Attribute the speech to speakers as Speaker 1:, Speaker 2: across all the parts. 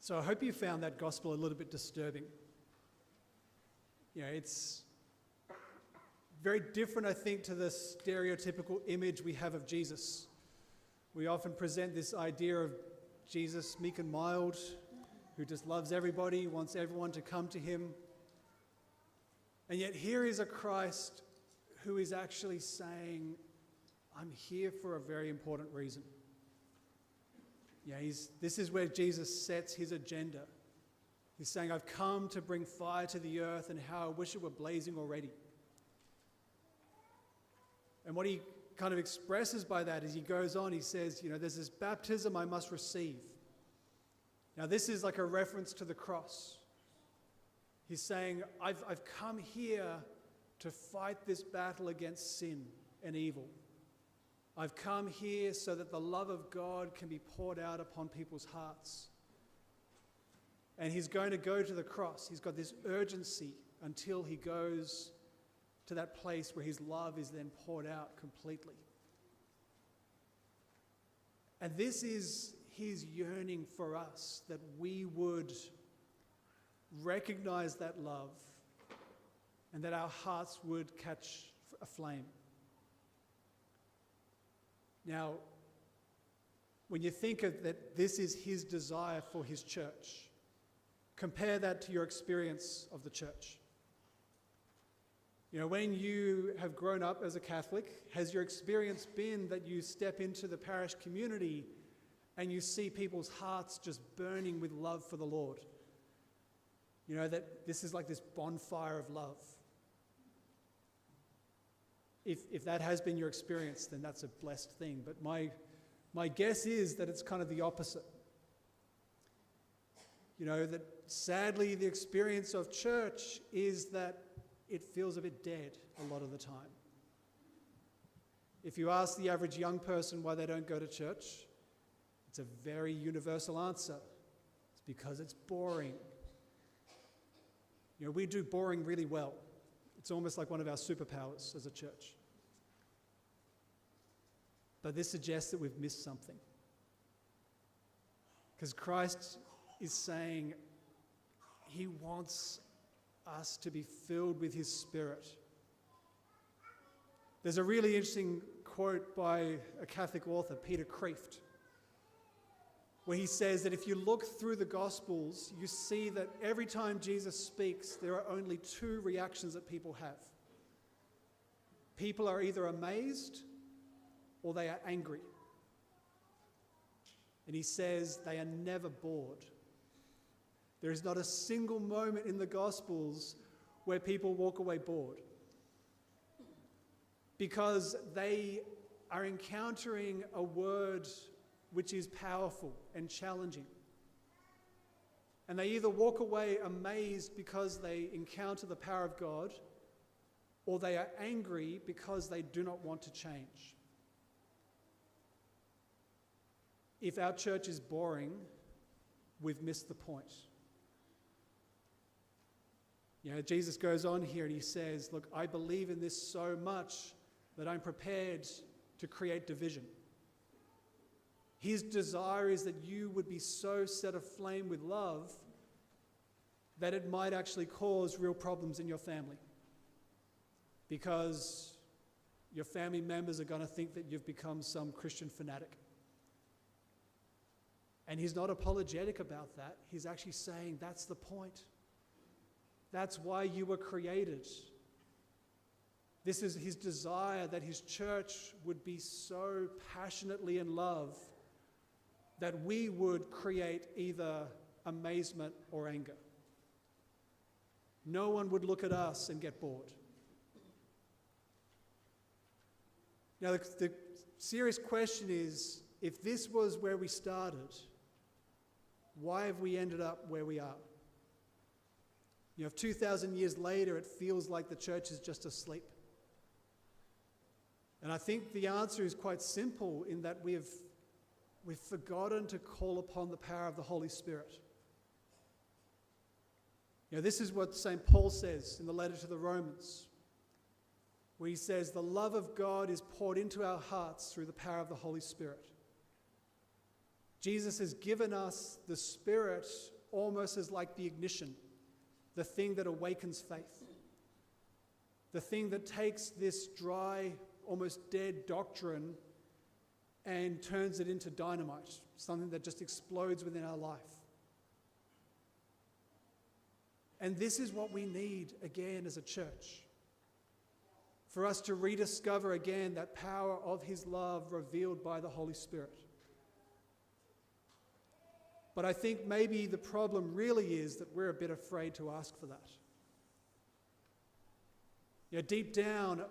Speaker 1: So I hope you found that gospel a little bit disturbing. It's very different, I think, to the stereotypical image we have of Jesus. We often present this idea of Jesus, meek and mild, who just loves everybody, wants everyone to come to him. And yet here is a Christ who is actually saying, I'm here for a very important reason. This is where Jesus sets his agenda. He's saying, I've come to bring fire to the earth, and how I wish it were blazing already. And what he kind of expresses by that is he goes on, he says, there's this baptism I must receive. Now this is like a reference to the cross. He's saying, I've come here to fight this battle against sin and evil. I've come here so that the love of God can be poured out upon people's hearts. And he's going to go to the cross. He's got this urgency until he goes to that place where his love is then poured out completely. And this is his yearning for us, that we would recognize that love and that our hearts would catch a flame. Now, when you think of that this is his desire for his church, compare that to your experience of the church. When you have grown up as a Catholic, has your experience been that you step into the parish community and you see people's hearts just burning with love for the Lord? That this is like this bonfire of love. If that has been your experience, then that's a blessed thing. But my guess is that it's kind of the opposite. That sadly the experience of church is that it feels a bit dead a lot of the time. If you ask the average young person why they don't go to church, it's a very universal answer. It's because it's boring. We do boring really well. It's almost like one of our superpowers as a church. But this suggests that we've missed something. Because Christ is saying he wants us to be filled with his Spirit. There's a really interesting quote by a Catholic author, Peter Kreeft, where he says that if you look through the Gospels, you see that every time Jesus speaks, there are only two reactions that people have. People are either amazed or they are angry. And he says they are never bored. There is not a single moment in the Gospels where people walk away bored, because they are encountering a word which is powerful and challenging. And they either walk away amazed because they encounter the power of God, or they are angry because they do not want to change. If our church is boring, we've missed the point. Jesus goes on here and he says, look, I believe in this so much that I'm prepared to create division. His desire is that you would be so set aflame with love that it might actually cause real problems in your family, because your family members are going to think that you've become some Christian fanatic. And he's not apologetic about that. He's actually saying that's the point. That's why you were created. This is his desire, that his church would be so passionately in love that we would create either amazement or anger. No one would look at us and get bored. Now, the serious question is, if this was where we started, why have we ended up where we are? If 2,000 years later it feels like the church is just asleep. And I think the answer is quite simple, in that we've forgotten to call upon the power of the Holy Spirit. This is what St. Paul says in the letter to the Romans, where he says, the love of God is poured into our hearts through the power of the Holy Spirit. Jesus has given us the Spirit almost as like the ignition, the thing that awakens faith, the thing that takes this dry, almost dead doctrine and turns it into dynamite, something that just explodes within our life. And this is what we need again as a church. For us to rediscover again that power of his love revealed by the Holy Spirit. But I think maybe the problem really is that we're a bit afraid to ask for that. You know, deep down,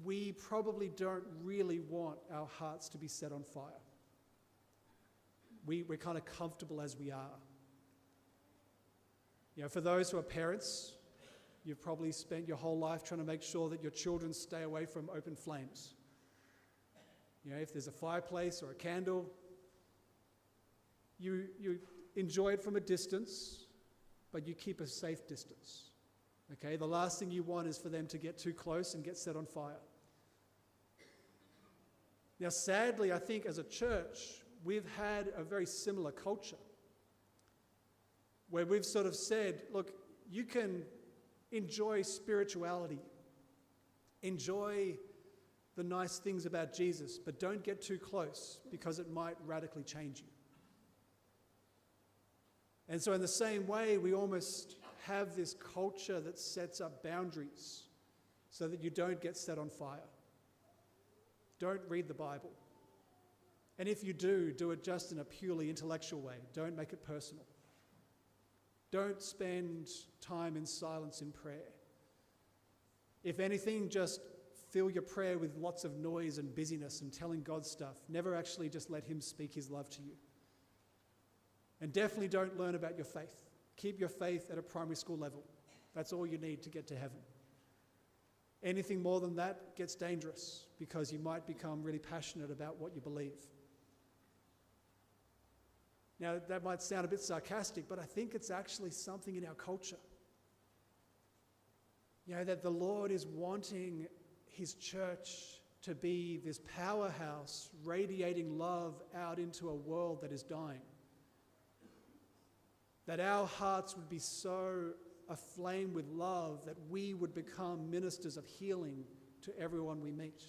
Speaker 1: we probably don't really want our hearts to be set on fire. We're kind of comfortable as we are. You know, for those who are parents, you've probably spent your whole life trying to make sure that your children stay away from open flames. You know, if there's a fireplace or a candle, you enjoy it from a distance, but you keep a safe distance. Okay, the last thing you want is for them to get too close and get set on fire. Now, sadly, I think as a church, we've had a very similar culture where we've sort of said, look, you can enjoy spirituality, enjoy the nice things about Jesus, but don't get too close because it might radically change you. And so in the same way, we almost have this culture that sets up boundaries so that you don't get set on fire. Don't read the Bible. And if you do it just in a purely intellectual way. Don't make it personal. Don't spend time in silence in prayer. If anything, just fill your prayer with lots of noise and busyness and telling God stuff. Never actually just let him speak his love to you. And definitely don't learn about your faith. Keep your faith at a primary school level. That's all you need to get to heaven. Anything more than that gets dangerous because you might become really passionate about what you believe. Now, that might sound a bit sarcastic, but I think it's actually something in our culture. You know, that the Lord is wanting his church to be this powerhouse, radiating love out into a world that is dying. That our hearts would be so aflame with love that we would become ministers of healing to everyone we meet.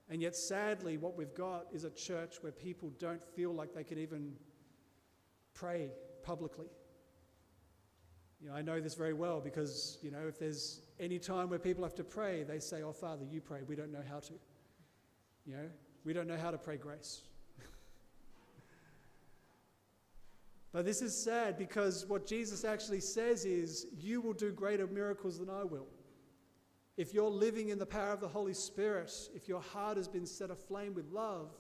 Speaker 1: And yet, sadly, what we've got is a church where people don't feel like they can even pray publicly. You know, I know this very well because, you know, if there's any time where people have to pray, they say, "Oh, Father, you pray. We don't know how to." You know, we don't know how to pray grace. But this is sad because what Jesus actually says is, you will do greater miracles than I will. If you're living in the power of the Holy Spirit, if your heart has been set aflame with love,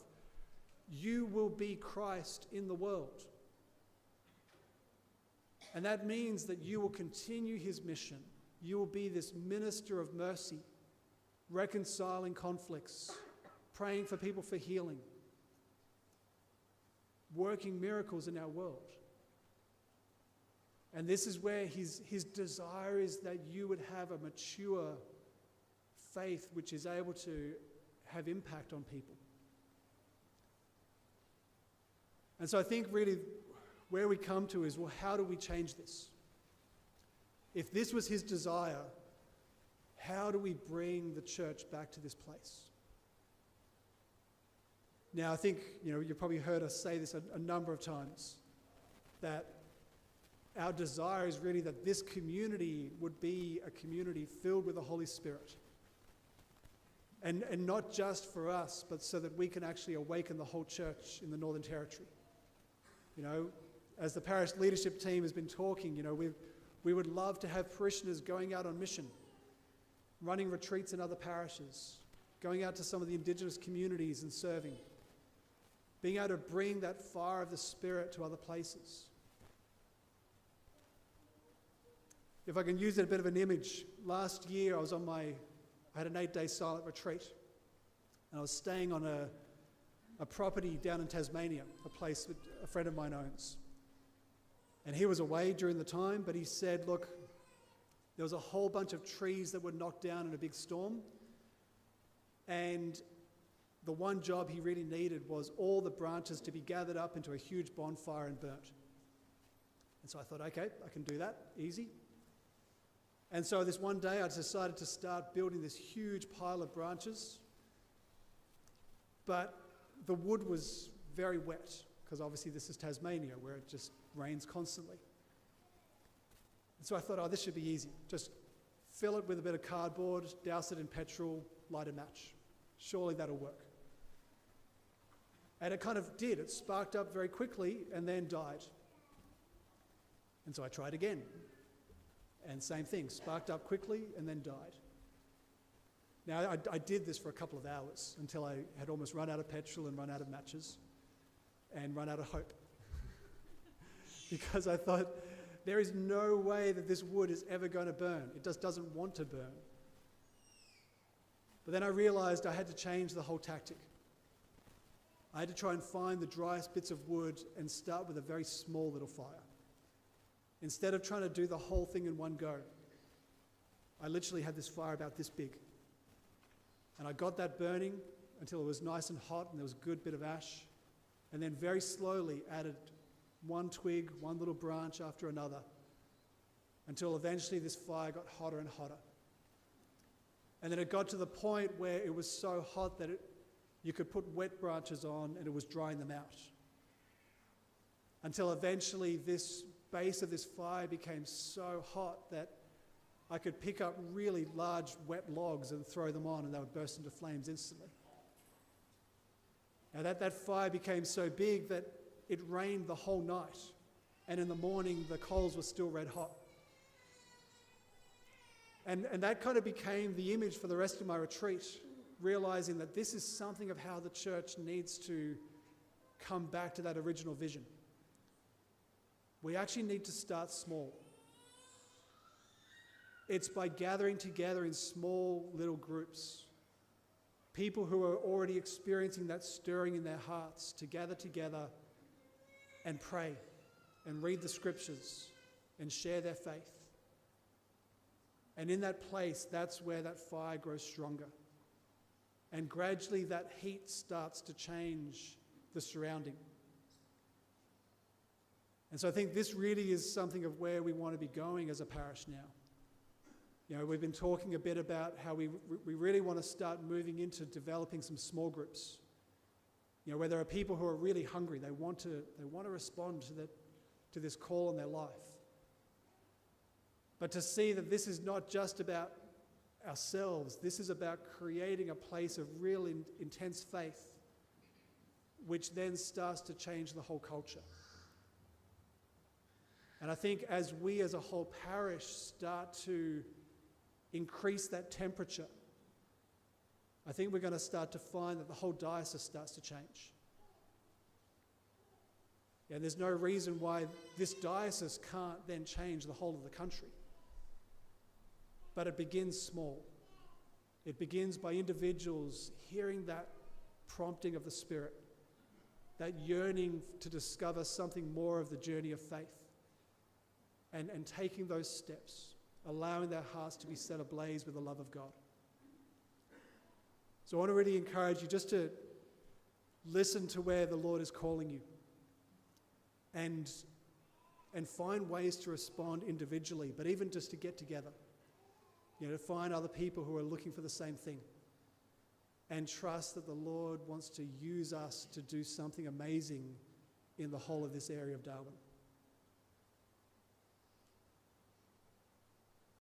Speaker 1: you will be Christ in the world. And that means that you will continue his mission. You will be this minister of mercy, reconciling conflicts, praying for people for healing, working miracles in our world. And this is where his desire is that you would have a mature faith which is able to have impact on people. And so I think really where we come to is, well, how do we change this? If this was his desire, how do we bring the church back to this place? Now, I think, you know, you've probably heard us say this a number of times, that our desire is really that this community would be a community filled with the Holy Spirit. And not just for us, but so that we can actually awaken the whole church in the Northern Territory. You know, as the parish leadership team has been talking, you know, we would love to have parishioners going out on mission, running retreats in other parishes, going out to some of the Indigenous communities and serving, being able to bring that fire of the Spirit to other places. If I can use a bit of an image, last year I had an 8-day silent retreat, and I was staying on a property down in Tasmania, a place that a friend of mine owns. And he was away during the time, but he said, look, there was a whole bunch of trees that were knocked down in a big storm, and the one job he really needed was all the branches to be gathered up into a huge bonfire and burnt. And so I thought, okay, I can do that, easy. And so this one day I decided to start building this huge pile of branches. But the wood was very wet, because obviously this is Tasmania, where it just rains constantly. And so I thought, this should be easy. Just fill it with a bit of cardboard, douse it in petrol, light a match. Surely that'll work. And it kind of did. It sparked up very quickly and then died. And so I tried again. And same thing, sparked up quickly and then died. Now, I did this for a couple of hours until I had almost run out of petrol and run out of matches and run out of hope. Because I thought, there is no way that this wood is ever going to burn. It just doesn't want to burn. But then I realized I had to change the whole tactic. I had to try and find the driest bits of wood and start with a very small little fire. Instead of trying to do the whole thing in one go, I literally had this fire about this big. And I got that burning until it was nice and hot and there was a good bit of ash. And then very slowly added one twig, one little branch after another, until eventually this fire got hotter and hotter. And then it got to the point where it was so hot that you could put wet branches on and it was drying them out. Until eventually this base of this fire became so hot that I could pick up really large wet logs and throw them on and they would burst into flames instantly. Now that fire became so big that it rained the whole night, and in the morning the coals were still red hot. And that kind of became the image for the rest of my retreat, realizing that this is something of how the church needs to come back to that original vision. We actually need to start small. It's by gathering together in small little groups, people who are already experiencing that stirring in their hearts, to gather together and pray and read the scriptures and share their faith. And in that place, that's where that fire grows stronger. And gradually that heat starts to change the surrounding. And so I think this really is something of where we want to be going as a parish now. You know, we've been talking a bit about how we really want to start moving into developing some small groups. You know, where there are people who are really hungry, they want to respond to this call in their life. But to see that this is not just about ourselves, this is about creating a place of real intense faith, which then starts to change the whole culture. And I think as we as a whole parish start to increase that temperature, I think we're going to start to find that the whole diocese starts to change. And there's no reason why this diocese can't then change the whole of the country. But it begins small. It begins by individuals hearing that prompting of the Spirit, that yearning to discover something more of the journey of faith, and taking those steps, allowing their hearts to be set ablaze with the love of God. So I want to really encourage you just to listen to where the Lord is calling you and find ways to respond individually, but even just to get together. You know, to find other people who are looking for the same thing and trust that the Lord wants to use us to do something amazing in the whole of this area of Darwin.